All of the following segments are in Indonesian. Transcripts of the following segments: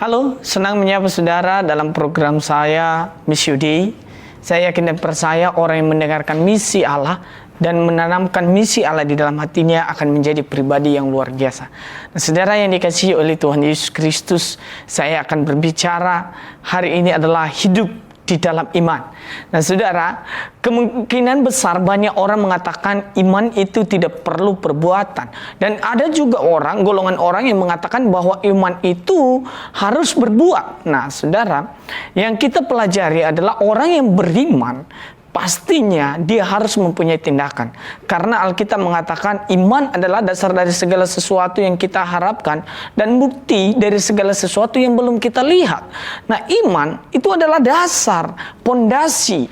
Halo, senang menyapa saudara dalam program saya Miss Yudi. Saya yakin dan percaya orang yang mendengarkan misi Allah dan menanamkan misi Allah di dalam hatinya akan menjadi pribadi yang luar biasa. Nah, saudara yang dikasihi oleh Tuhan Yesus Kristus, saya akan berbicara hari ini adalah hidup di dalam iman. Nah, saudara, kemungkinan besar banyak orang mengatakan iman itu tidak perlu perbuatan. Dan ada juga golongan orang yang mengatakan bahwa iman itu harus berbuat. Nah, saudara, yang kita pelajari adalah orang yang beriman pastinya dia harus mempunyai tindakan. Karena Alkitab mengatakan iman adalah dasar dari segala sesuatu yang kita harapkan dan bukti dari segala sesuatu yang belum kita lihat. Nah, iman itu adalah dasar, pondasi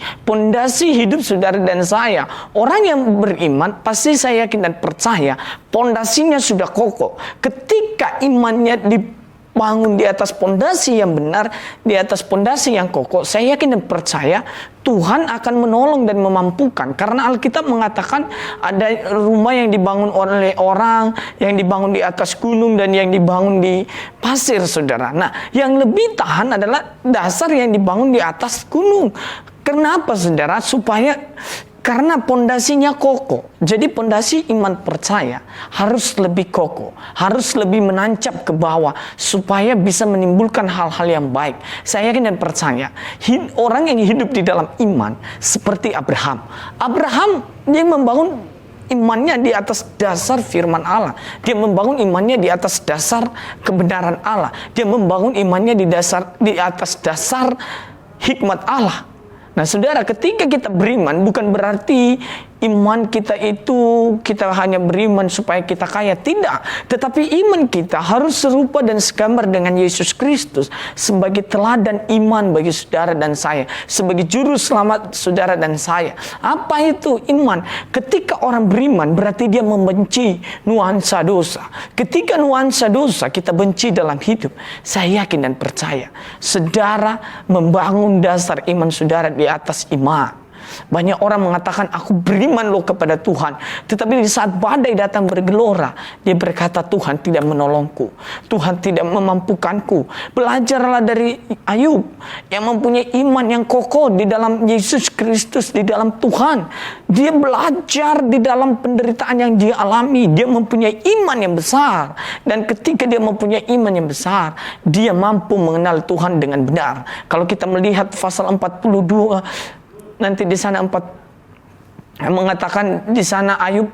hidup saudara dan saya. Orang yang beriman pasti saya yakin dan percaya pondasinya sudah kokoh. Ketika imannya dibangun di atas pondasi yang benar, di atas pondasi yang kokoh, saya yakin dan percaya Tuhan akan menolong dan memampukan. Karena Alkitab mengatakan ada rumah yang dibangun oleh orang, yang dibangun di atas gunung, dan yang dibangun di pasir, saudara. Nah, yang lebih tahan adalah dasar yang dibangun di atas gunung. Kenapa, saudara? Karena pondasinya kokoh. Jadi pondasi iman percaya harus lebih kokoh, harus lebih menancap ke bawah supaya bisa menimbulkan hal-hal yang baik. Saya yakin dan percaya orang yang hidup di dalam iman seperti Abraham. Abraham dia membangun imannya di atas dasar firman Allah. Dia membangun imannya di atas dasar kebenaran Allah. Dia membangun imannya di atas dasar hikmat Allah. Nah, saudara, ketika kita beriman bukan berarti iman kita itu kita hanya beriman supaya kita kaya. Tidak. Tetapi iman kita harus serupa dan segambar dengan Yesus Kristus sebagai teladan iman bagi saudara dan saya, sebagai juru selamat saudara dan saya. Apa itu iman? Ketika orang beriman berarti dia membenci nuansa dosa. Ketika nuansa dosa kita benci dalam hidup, saya yakin dan percaya saudara membangun dasar iman saudara di atas iman. Banyak orang mengatakan aku beriman loh kepada Tuhan, tetapi di saat badai datang bergelora, dia berkata Tuhan tidak menolongku, Tuhan tidak memampukanku. Belajarlah dari Ayub yang mempunyai iman yang kokoh di dalam Yesus Kristus, di dalam Tuhan. Dia belajar di dalam penderitaan yang dia alami, dia mempunyai iman yang besar. Dan ketika dia mempunyai iman yang besar, dia mampu mengenal Tuhan dengan benar. Kalau kita melihat pasal 42 nanti di sana mengatakan di sana Ayub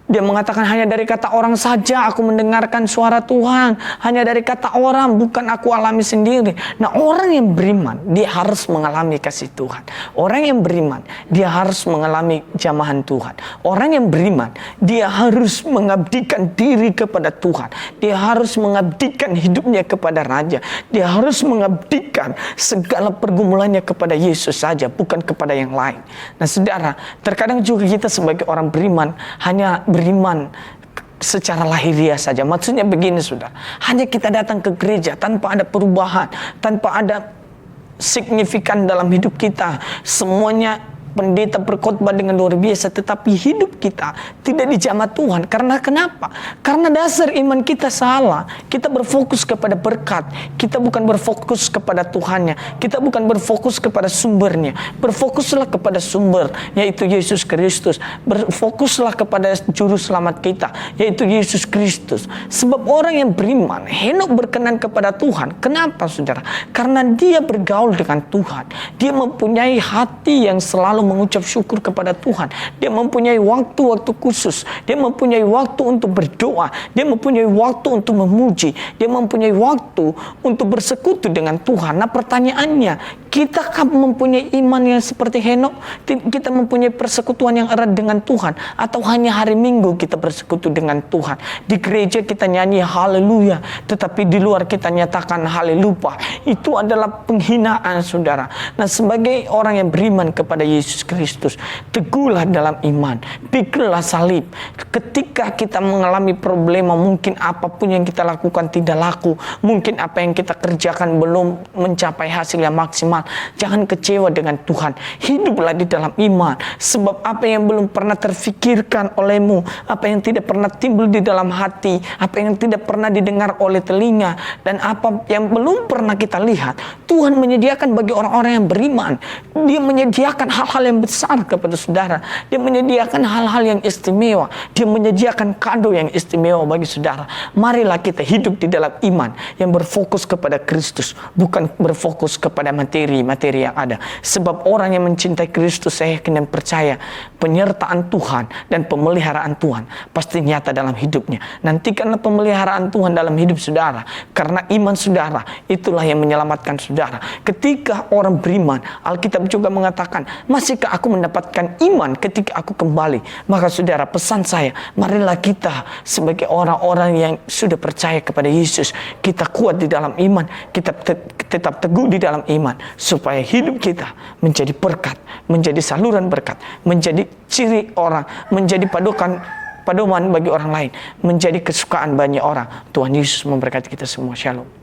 dia mengatakan hanya dari kata orang saja aku mendengarkan suara Tuhan, hanya dari kata orang, bukan aku alami sendiri. Nah, orang yang beriman dia harus mengalami kasih Tuhan. Orang yang beriman dia harus mengalami jamahan Tuhan. Orang yang beriman dia harus mengabdikan diri kepada Tuhan. Dia harus mengabdikan hidupnya kepada Raja. Dia harus mengabdikan segala pergumulannya kepada Yesus saja, bukan kepada yang lain. Nah, saudara, terkadang juga kita sebagai orang beriman hanya beriman secara lahiriah saja. Maksudnya begini, saudara, hanya kita datang ke gereja tanpa ada perubahan, tanpa ada signifikan dalam hidup kita. Semuanya pendeta berkhotbah dengan luar biasa, tetapi hidup kita tidak dijamah Tuhan. Karena kenapa? Karena dasar iman kita salah. Kita berfokus kepada berkat, kita bukan berfokus kepada Tuhannya. Kita bukan berfokus kepada sumbernya. Berfokuslah kepada sumber, yaitu Yesus Kristus. Berfokuslah kepada juru selamat kita, yaitu Yesus Kristus. Sebab orang yang beriman, Henok berkenan kepada Tuhan. Kenapa, saudara? Karena dia bergaul dengan Tuhan. Dia mempunyai hati yang selalu mengucap syukur kepada Tuhan. Dia mempunyai waktu-waktu khusus. Dia mempunyai waktu untuk berdoa. Dia mempunyai waktu untuk memuji. Dia mempunyai waktu untuk bersekutu dengan Tuhan. Nah, pertanyaannya, kita mempunyai iman yang seperti Henok? Kita mempunyai persekutuan yang erat dengan Tuhan? Atau hanya hari Minggu kita bersekutu dengan Tuhan? Di gereja kita nyanyi haleluya, tetapi di luar kita nyatakan haleluya. Itu adalah penghinaan, saudara. Nah, sebagai orang yang beriman kepada Yesus Yesus Kristus. Teguhlah dalam iman, pikirlah salib. Ketika kita mengalami problema, mungkin apapun yang kita lakukan tidak laku, mungkin apa yang kita kerjakan belum mencapai hasil yang maksimal, jangan kecewa dengan Tuhan. Hiduplah di dalam iman, sebab apa yang belum pernah terfikirkan olehmu, apa yang tidak pernah timbul di dalam hati, apa yang tidak pernah didengar oleh telinga, dan apa yang belum pernah kita lihat, Tuhan menyediakan bagi orang-orang yang beriman. Dia menyediakan hal-hal yang besar kepada saudara. Dia menyediakan hal-hal yang istimewa. Dia menyediakan kado yang istimewa bagi saudara. Marilah kita hidup di dalam iman yang berfokus kepada Kristus, bukan berfokus kepada materi-materi yang ada. Sebab orang yang mencintai Kristus, saya yakin dan percaya, penyertaan Tuhan dan pemeliharaan Tuhan pasti nyata dalam hidupnya. Nantikanlah pemeliharaan Tuhan dalam hidup saudara, karena iman saudara itulah yang menyelamatkan saudara. Ketika orang beriman, Alkitab juga mengatakan, masihkah aku mendapatkan iman ketika aku kembali? Maka saudara, pesan saya, marilah kita sebagai orang-orang yang sudah percaya kepada Yesus, kita kuat di dalam iman, kita tetap teguh di dalam iman, supaya hidup kita menjadi berkat, menjadi saluran berkat, menjadi ciri orang, menjadi paduan bagi orang lain, menjadi kesukaan banyak orang. Tuhan Yesus memberkati kita semua. Shalom.